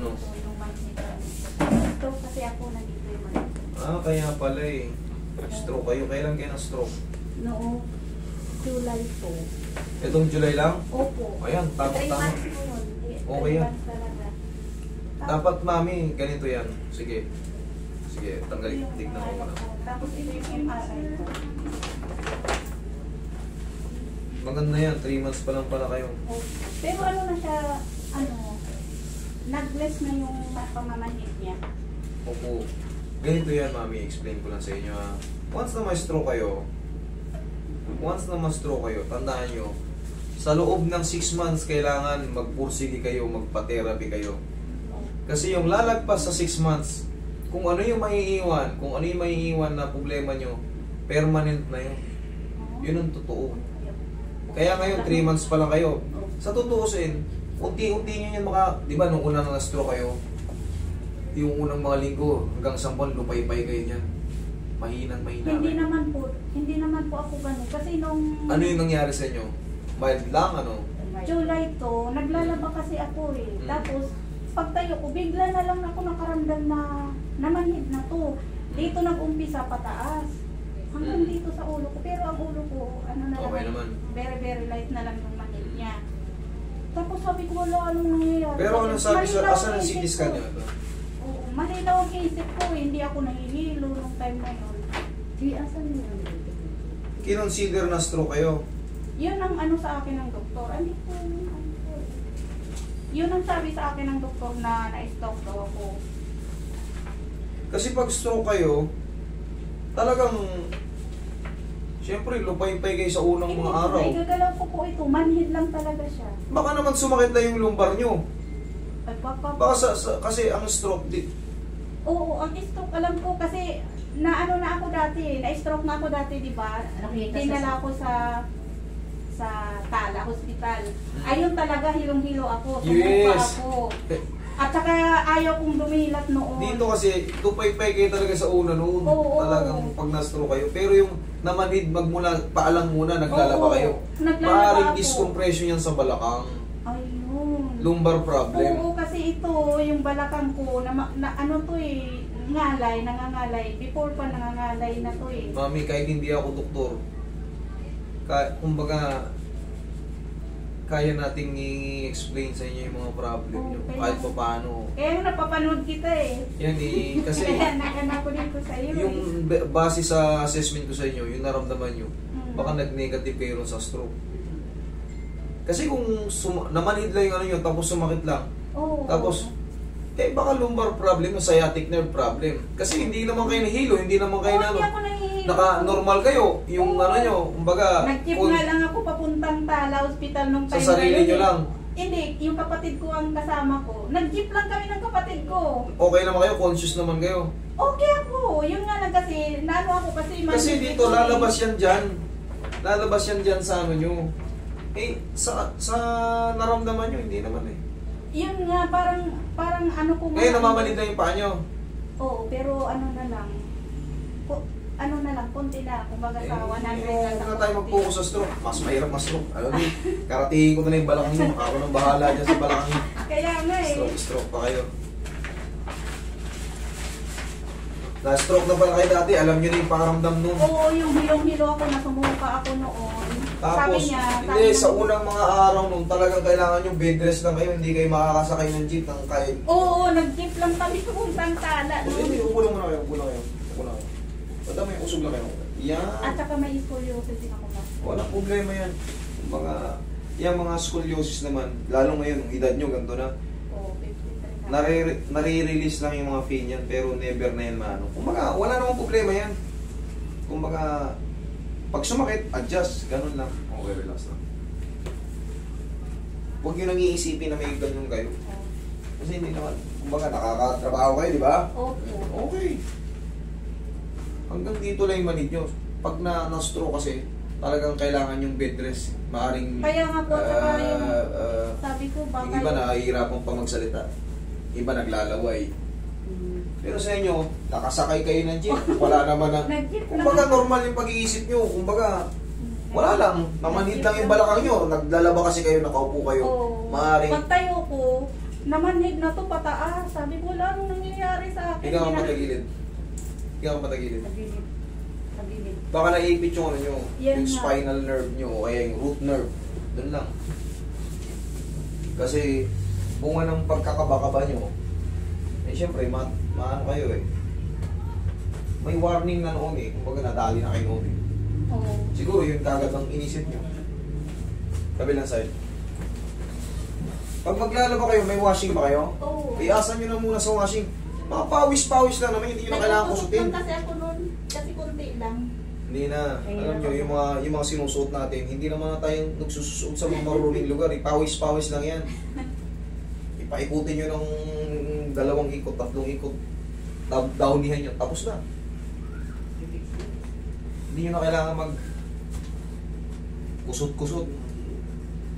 Ano? Yung manhid. Stroke kasi ako na dito yung manhid. Kaya pala eh. Stroke kayo. Kailan kayo ng stroke? Noong July 2. Itong July lang? Opo. Ayan, 3 tama-tama. months po yun. Okay 3 yan. months talaga. Dapat mami, ganito yan. Sige. Sige, tanggalin. Tignan ko muna. Tapos ito yung MRI ko. Maganda yan. 3 months pa lang pala kayo. Opo. Pero ano na siya, nag-less na yung pamamanhid niya. Opo. Ganito yan, mami. Explain ko lang sa inyo. Once na ma-stroke kayo, tandaan nyo, sa loob ng 6 months, kailangan magpursige kayo, magpa-therapy kayo. Kasi yung lalagpas sa 6 months, kung ano yung maiiwan na problema nyo, permanent na yun. Yun ang totoo. Kaya ngayon, 3 months pa lang kayo. Sa tutuusin, unti-unti nyo yan di ba nung unang na-stroke kayo, yung unang mga linggo, hanggang 10 buwan, lupay-pay kayo dyan. Mahina. Hindi naman po ako ganun. Kasi nung Ano yung nangyari sa inyo? Mild lang, ano? July 2, naglalaba kasi ako eh. Tapos, pagtayo ko, bigla na lang ako nakaramdam na namanhid na to. Dito nag-umpisa pataas. Hanggang dito sa ulo ko. Pero ang ulo ko, Okay naman. very, very light na lang yung manhid niya. Tapos sabi ko, wala, anong nangyayari? Pero ano sabi sa asan ang CT scan niya? Oo, malinaw ang isip ko eh. Hindi ako nahihilo nung time na yun. Asan yun? Kinonsider na stroke kayo? Yun ang sa akin ng doktor. Hindi ko, yun ang sabi sa akin ng doktor na na-stroke daw ako. Kasi pag stroke kayo, talagang, siyempre, lupay-pay kayo sa unang mga araw. Hindi, gagalaw ko po ito. Manhid lang talaga siya. Baka naman sumakit na yung lumbar nyo. Ay, Baka kasi ang stroke, Oo, ang stroke, alam ko kasi, na ako dati, na-stroke na ako dati, di ba? Dinala ko sa Tala Hospital. Ayun talaga, hilong-hilo ako. Sumupa ako. At saka ayaw kong dumilat noon. Dito kasi, lupay-pay kayo talaga sa una noon. Oo. Talagang pag na-stroke kayo. Pero yung namanhid, magmula, paalang muna, naglalaba kayo. Naglalaba Maaaring ako. discompression yan sa balakang. Ayun. Lumbar problem. Oo, kasi ito, yung balakang ko, nangangalay. Before pa nangangalay na to eh. Mami, kahit hindi ako doktor, kumbaga, kaya nating i-explain sa inyo yung mga problem nyo. Kahit pa paano. Kaya napapanood kita eh. Yan kasi Kaya nagana ko dito sa iyo. yung base sa assessment ko sa inyo, yung naramdaman nyo, baka nag-negative kayo ron sa stroke. Kasi kung namanhid lang yung ano nyo, tapos sumakit lang, tapos, baka lumbar problem, sciatic nerve problem. Kasi hindi naman kayo nahilo, hindi naman kayo naka-normal kayo. Yung nyo, kumbaga, nag-jeep nga lang ako papuntang Tala Hospital nung time sa sarili nyo lang. Hindi, yung kapatid ko ang kasama ko. Nag-jeep lang kami ng kapatid ko. Okay naman kayo, conscious naman kayo. Okay ako. Yun nga lang kasi, ako kasi... Kasi dito, lalabas yan dyan. Lalabas yan dyan sa ano nyo. Sa naramdaman nyo, hindi naman eh. Yun nga, parang ano ko nga... Ngayon, namamanid na yung paa nyo. Oo, pero konti na. Kumbaga sa 100 na. Huwag na tayo mag-focus sa stroke. Mas mahirap ma-stroke. Karatingin ko na yung balakang nyo. Ako nang bahala dyan sa balakang nyo. Kaya nga eh. Stroke pa kayo. Na-stroke na pala kayo dati. Alam nyo na yung pakaramdam nun. Oo, yung hilong-hilo ako na sumuka ako noon. Tapos, sabi niya, sa unang mga araw nun, talagang kailangan nyo bed rest lang kayo. Hindi kayo makakasakay ng jeep ng kayo. Oo, nag-jeep lang kami puntang Tala. Hindi, upo lang muna kayo. Upo lang kayo. Basta may usog lang kayo. Yan. At saka may scoliosis din ako na. Walang problema yan. Yung mga scoliosis naman, lalo ngayon, edad nyo, ganito na. Oo, 53 na. Nare-release lang yung mga fin yan, pero never na yan maano. Kumbaga, wala namang problema yan. Kumbaga, pag sumakit, adjust. Ganun lang. Okay, relax lang. Huwag nyo nang iisipin na may ganyan kayo. Kasi hindi naman, kumbaga, nakakatrabaho kayo, di ba? Opo. Okay. Hanggang dito lang yung manid nyo. Pag na-stroke kasi, talagang kailangan yung bed rest. Maaring... Kaya nga po, saka yung sabi ko, baka... Yung iba nahihirapan pa magsalita. Iba naglalaway. Pero sa inyo, nakasakay kayo ng jeep. Wala naman na... Kumbaga normal yung pag-iisip nyo. Kumbaga, wala lang. Namanhid lang yung balakang nyo. Naglalaba kasi kayo, nakaupo kayo. Oo. Maaring... Pagtayo ko, namanhid na to pataas. Sabi ko lang nangyayari sa akin. Higa ka patagilid. Higa ka patagilid. Tagilid. Tagilid. Baka naipit yung ano nyo, Yan yung nga. spinal nerve nyo, o kaya yung root nerve. Doon lang. Kasi, bunga ng pagkakabakaba nyo, eh syempre, maano kayo eh. May warning na noon eh, kumbaga nadali na kayo noon eh. Oo. Siguro yun kagad ang inisip nyo. Kabilang side. Pag maglalaba kayo, may washing ba kayo? Oo. Iasan nyo na muna sa washing. Mga pawis-pawis lang naman, hindi nyo na kailangan kusutin. Nagkukusot lang kasi ako noon. Kasi kunti lang. Hindi na. Ayun. Alam nyo, yung mga sinusuot natin, hindi naman na tayong nagsusuot sa mga maruling lugar. Pawis-pawis lang yan. Ipaikutin nyo ng 2 ikot, 3 ikot. Downihan nyo, tapos na. Hindi nyo na kailangan mag kusot-kusot.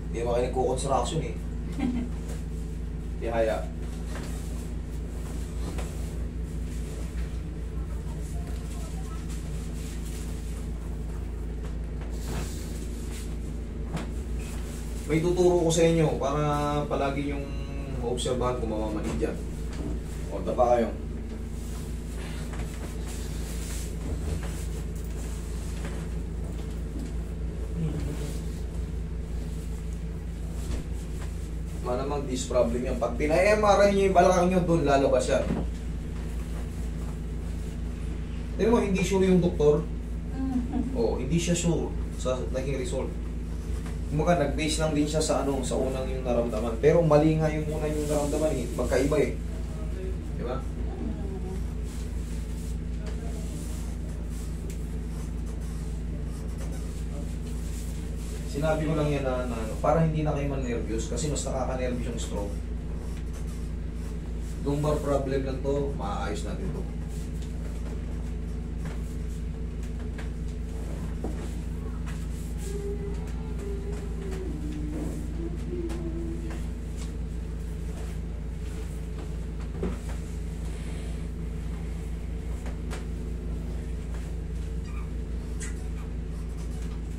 Hindi naman kayo nagko-construction eh. Tihaya. May tuturo ko sa inyo para palagi yung maobserbahan kung mamamanid dyan. O, tapa kayo. Malamang this problem yan. Pag pina-MRI nyo yung balakang nyo, doon lalabas yan. Tignan mo, hindi sure yung doktor. Oo, hindi siya sure sa naging result. Kumbaga, nag-base lang din siya sa sa unang yung naramdaman. Pero mali nga yung unang yung naramdaman eh. Magkaiba eh. Di ba? Sinabi ko lang yan na para hindi na kayo man-nervous kasi mas nakaka-nervous yung stroke. Lumbar problem lang to, maaayos natin to.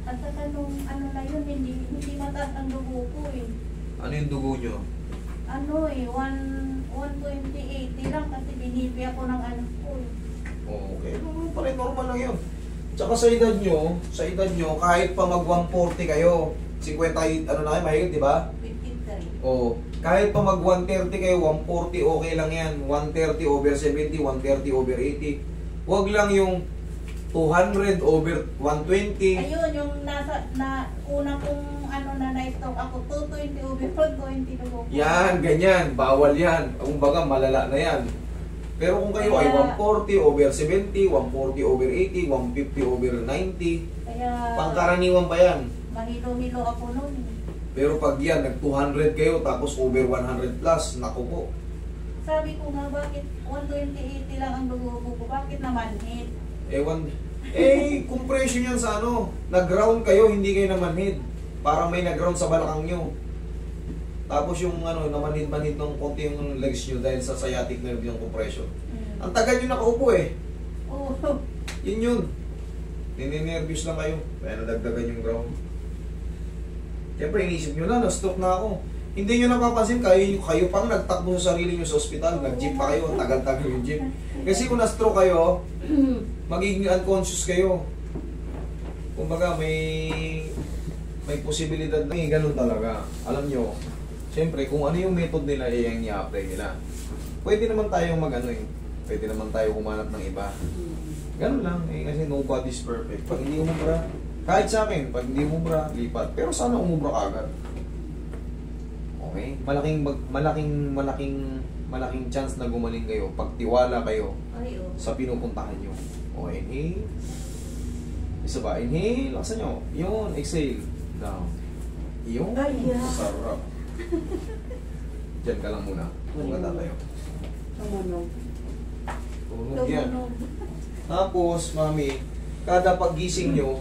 At saka nung ano na yun, hindi mataas ang dugo ko eh. Ano yung dugo nyo? Ano eh, 120-80 lang kasi binipi ako ng anak ko eh. Okay, pa rin normal lang yun. Tsaka sa edad nyo, kahit pa mag 140 kayo, 50, ano na kayo, mahigit, di ba? 53. Oo. Kahit pa mag 130 kayo, 140, okay lang yan. 130 over 70, 130 over 80. Huwag lang yung 200 over 120. Ayun, yung unang kong ano na na-stroke ako, 220 over 120 dugo ko. Yan, ganyan. Bawal yan. Kung baga, malala na yan. Pero kung kayo ay Kaya- 140 over 70, 140 over 80, 150 over 90, Kaya pangkaraniwan pa yan. mahilo-hilo ako noon. Pero pag yan, nag 200 kayo, tapos over 100 plus, naku po. Sabi ko nga, bakit 120-80 lang ang dugo ko? Bakit naman hit? Ewan. Compression yan sa nag-ground kayo, hindi kayo namanhid. Parang may nag-ground sa balakang nyo. Tapos yung namanhid-manhid ng konti yung legs nyo dahil sa sciatic nerve yung compression. Ang tagal nyo nakaupo eh. Oo. Yun. Nininervous lang kayo. Kaya nadagdagan yung ground. Siyempre inisip nyo na-stroke na ako. Hindi nyo napapansin, kayo pang nagtakbo sa sarili nyo sa ospital. Nag-jeep pa kayo, tagal-tagal yung jeep. Kasi kung na-stroke kayo, magiging unconscious kayo. Kumbaga may posibilidad na ganun talaga. Alam nyo, siyempre kung ano yung method nila, yung i-apply nila. Pwede naman tayong pwede naman tayo humanap ng iba. Ganun lang, kasi nobody's perfect. Pag hindi umubra, kahit sa akin, pag hindi umubra, lipat. Pero sana umubra kagad. Okay? Malaking chance na gumaling kayo pag tiwala kayo Ay, oo. sa pinupuntahan nyo. O, inhale. Isa ba? Inhale. Laksan nyo. Yun. Exhale. Down. Yun. Ay, yeah. Sarap. Diyan ka lang muna. Maganda tayo. Tumunog. Tunog yan. Tumunog. Tapos, mami, kada paggising nyo,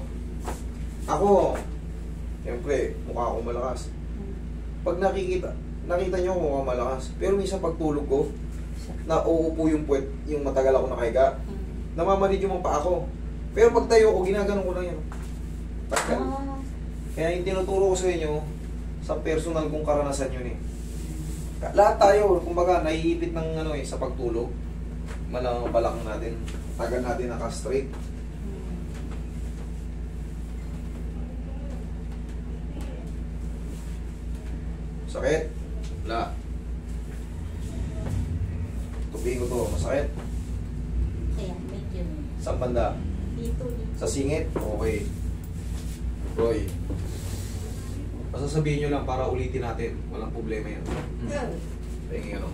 ako, siyempre, mukha ako malakas. Pag nakita nyo ako mukha malakas. Pero minsan pagtulog ko, nauupo yung puwet, yung matagal ako nakahiga. Namamanid yung mga paa ko. Pero pag tayo ko, ginaganon ko lang yan. Tagal. Kaya yung tinuturo ko sa inyo, sa personal kong karanasan yun eh. Lahat tayo, kumbaga, naiipit ng ano sa pagtulog. Malang balakang natin. Tagal natin naka-straight. Sakit? Wala. Tubig ko to, masakit. Kaya, medyo. Saan banda? Dito. Sa singit? Okay. Roy. Basta sabihin nyo lang para ulitin natin. Walang problema yan. Tingin ano.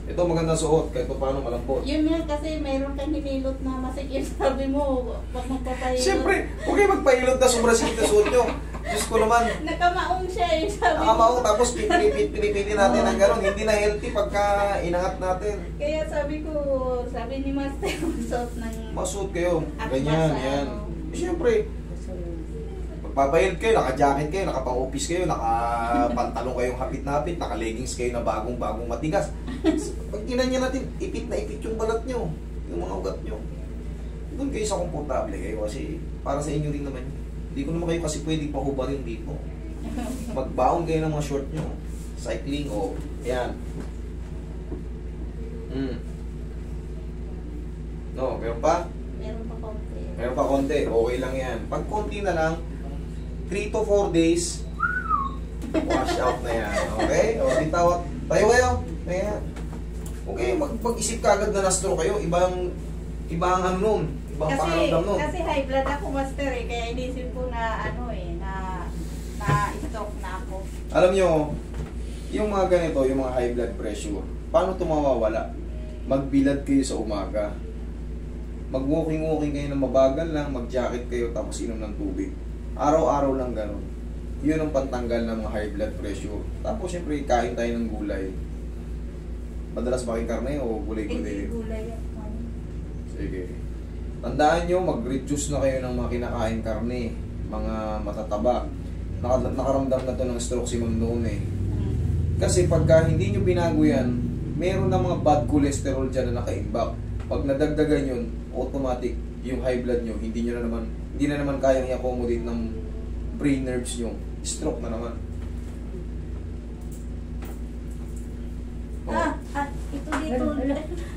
Ito magandang suot, kahit pa paano malambot. Yun nga kasi mayroon kang hinilot na masikip. Sabi mo, pag magpapahilot. Siyempre, huwag kayo magpahilot na sobrang sikip na suot nyo. Diyos ko naman. Nakamaong siya eh. Sabi Nakamaong tapos pinipitin natin ng gano'n. Hindi na healthy pagka inangat natin. Kaya sabi ni Master, suot ng... Masuot kayo. At Ganyan, masa, yan. ano. Siyempre, magpapahilot kayo, naka-jacket kayo, naka-office kayo, naka-pantalong kayong hapit-napit, naka-leggings kayo na bagong-bagong matigas. Pag ginanya natin, ipit na ipit yung balat nyo, yung mga ugat nyo. Doon kayo sa komportable kayo kasi para sa inyo rin naman yun. Hindi ko naman kayo kasi pwede pahubarin dito. Magbaon kayo ng mga short nyo. Cycling o yan. No, meron pa? Meron pa konti. Meron pa konti. Okay lang yan. Pag konti na lang, 3 to 4 days, wash out na yan. Okay? O, bitawat. Tayo kayo. Kaya, okay, mag-isip ka agad na na-stroke kayo. Ibang ano nun. Ibang pangaramdam nun. Kasi high blood ako, Master eh. Kaya inisip ko na na-stroke na ako. Alam nyo, yung mga ganito, yung mga high blood pressure, paano ito mawawala? Magbilad kayo sa umaga. Mag-walking kayo ng mabagal lang, mag-jacket kayo tapos inom ng tubig. Araw-araw lang ganun. Yun ang pantanggal ng mga high blood pressure. Tapos syempre, kain tayo ng gulay. Madalas ba kayong karne o gulay-gulay? Hindi gulay ako. Sige. Tandaan nyo, mag-reduce na kayo ng mga kinakain karne, mga matataba. Nakaramdam na to ng stroke si Ma'am noon eh. Kasi pagka hindi nyo binago yan, meron na mga bad cholesterol dyan na nakaimbak. Pag nadagdagan yun, automatic yung high blood nyo, hindi na naman kayang i-accommodate ng brain nerves nyo. Stroke na naman. Ito dito.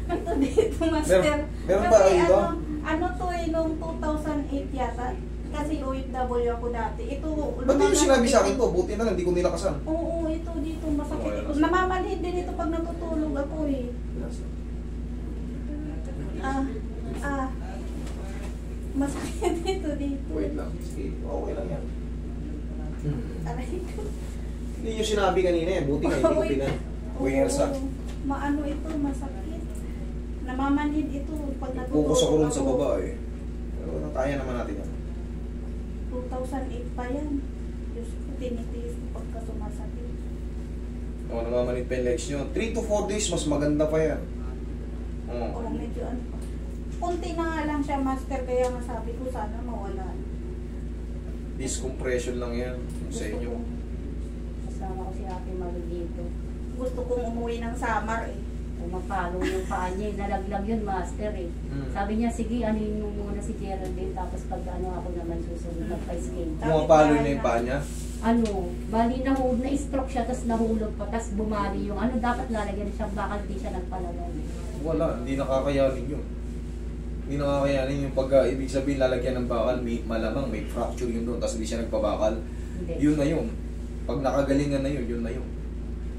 Ito dito, Master. Meron ba Kasi ito? ano to eh, nung 2008 yata. Kasi OFW ako dati. Ito, Ba't di nyo sinabi sa akin to? Buti na lang, di ko nilakasan. Oo, ito dito, masakit Okay, ito. Namamanhid din ito pag natutulog ako eh. Masakit dito. Wait lang. Sige, okay lang yan. Aray ko. Hindi nyo sinabi kanina eh. Buti nga, hindi ko pinag-wingersa. Maano ito, masakit. Namamanhid ito pag natutulog Focus ako rin sa ako. baba eh. Pero kaya naman natin yan. 2008 pa yan. Diyos ko, tinitiis ko pagka sumasakit. O, namamanit pa yung legs nyo. 3 to 4 days, mas maganda pa yan. Oo, medyo ano pa. Kunti na nga lang siya, Master, kaya nga sabi ko sana mawala. Discompression lang yan sa inyo. Kasama ko si Ate Marie dito. Gusto kong umuwi ng summer eh. Pumapalo yung paa niya. Nalaglag yun, Master eh. Sabi niya, sige, anin mo muna si Geraldine. Tapos pag ano ako naman susunod, magpa-skate. Pumapalo na yung paa niya. Ano, bali na-stroke siya, tapos nahulog pa, tapos bumali yung ano, dapat lalagyan siya, baka hindi siya nagpalagay. Wala, hindi nakakayanin yun. Hindi nakakayanin yung pagka ibig sabihin lalagyan ng bakal, malamang may fracture yun doon, tapos hindi siya nagpabakal. Hindi. Yun na yun. Pag nakagalingan na yun, yun na yun.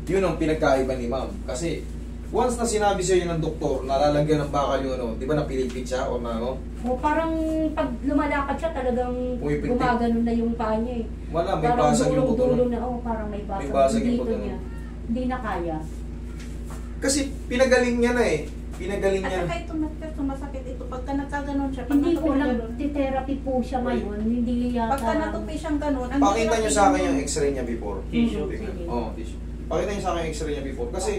Yun ang pinagkaiba ni ma'am. Kasi once na sinabi sa'yo ng doktor na lalagyan ng bakal yun, ano, di ba napilipit siya o na ano? O parang pag lumalakad siya, talagang Pumipintik. gumaganon na yung paa niya eh. Wala, may Parang basag yung buto dulo nun. na, parang may basag, May basag yung dito buto nun. niya. Hindi na kaya. Kasi pinagaling niya na eh. Pinagaling At niya. saka ito, Master, sumasakit ito. Pagka nagkaganon siya, pag Hindi ko natupi lang, ganun. therapy po siya ngayon, hindi yata. Pagka natupi siyang ganun, ang Pakita hirap niyo sa akin yung x-ray niya before. Tissue. Tingnan. Sige. Oo, tissue. Pakita niyo sa akin yung x-ray niya before. Kasi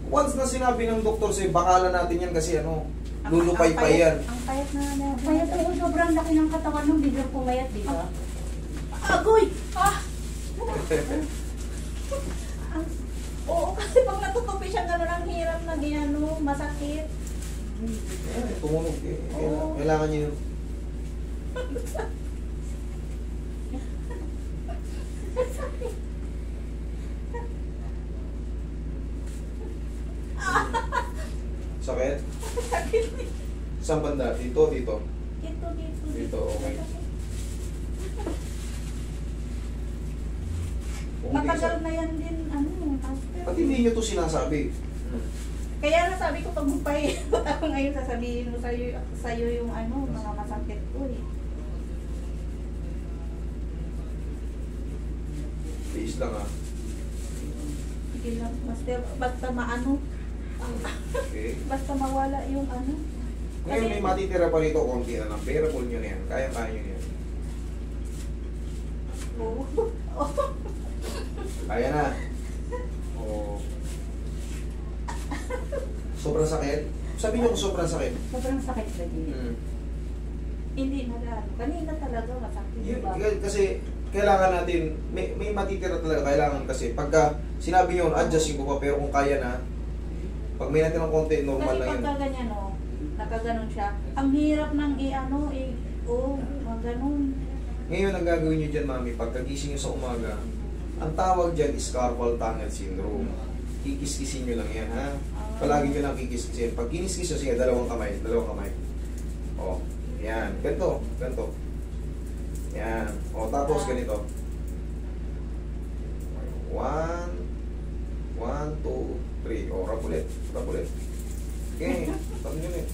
once na sinabi ng doktor sa'yo, bakalan natin yan kasi ano, lulupay pa yan. Ang payat na na. Kaya po, sobrang laki ng katawan nung biglang pumayat, di ba? Agoy! Oo, kasi pag natutupi siya ganun, ang hirap na giyano, masakit. Tumunog eh. Oo. Kailangan niyo yun. Sakit? Sakit. Saan banda? Dito, dito. Dito. Dito, okay. Matagal na yan din, master. Pati hindi nyo to sinasabi. Kaya nasabi ko pag magpahinga ako ngayon, sasabihin mo sa'yo yung mga masakit ko eh. Tiis lang ah. Sige lang, master, basta maano, Okay. basta mawala yung Ngayon may matitira pa rito, konti na lang. Bearable nyo na yan. Kaya-kaya nyo na yan. Oo. Kaya na. Oo. Sobrang sakit? Sabi nyo kung sobrang sakit. Sobrang sakit ba din? Hindi na lang. Kanina talaga masakit. Diba? Kasi kailangan natin, may matitira talaga. Kailangan kasi pagka sinabi nyo, adjustin ko pa, pero kung kaya na, pag may natin ng konti, normal Kasi lang yun. pagka ganyan nakaganon siya. Ang hirap ng maganon. Ngayon, ang gagawin nyo dyan, mami, pagkagising nyo sa umaga, ang tawag dyan is carpal tunnel syndrome. Kikis-kisin nyo lang yan, ha? Palagi nyo lang kikis-kisin. Pag kinis-kis nyo, sige, dalawang kamay. O, yan. Ganito. Yan. O, tapos ganito. 1, 2, 3. O, rub ulit. Okay, tapos nyo ulit.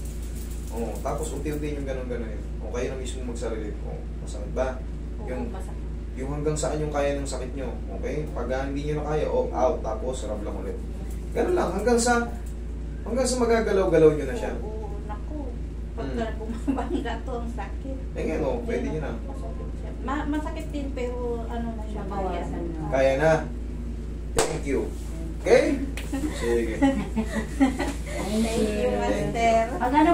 O, tapos unti-unti yung ganun-ganun. O, kayo na mismo magsarili. O, masakit ba? Masakit. Yung hanggang saan yung kaya ng sakit nyo. Okay? Pag hindi nyo na kaya, out. Tapos, rub lang ulit. Ganun lang. Hanggang sa magagalaw-galaw nyo na siya. Oo, naku. Pagka bumabangga to, ang sakit. Ngayon, pwede nyo na. Masakit siya. Masakit din, pero na siya. Mabawasan na. Kaya na. Thank you. Okay? Sige. Thank you, master. Pag ano,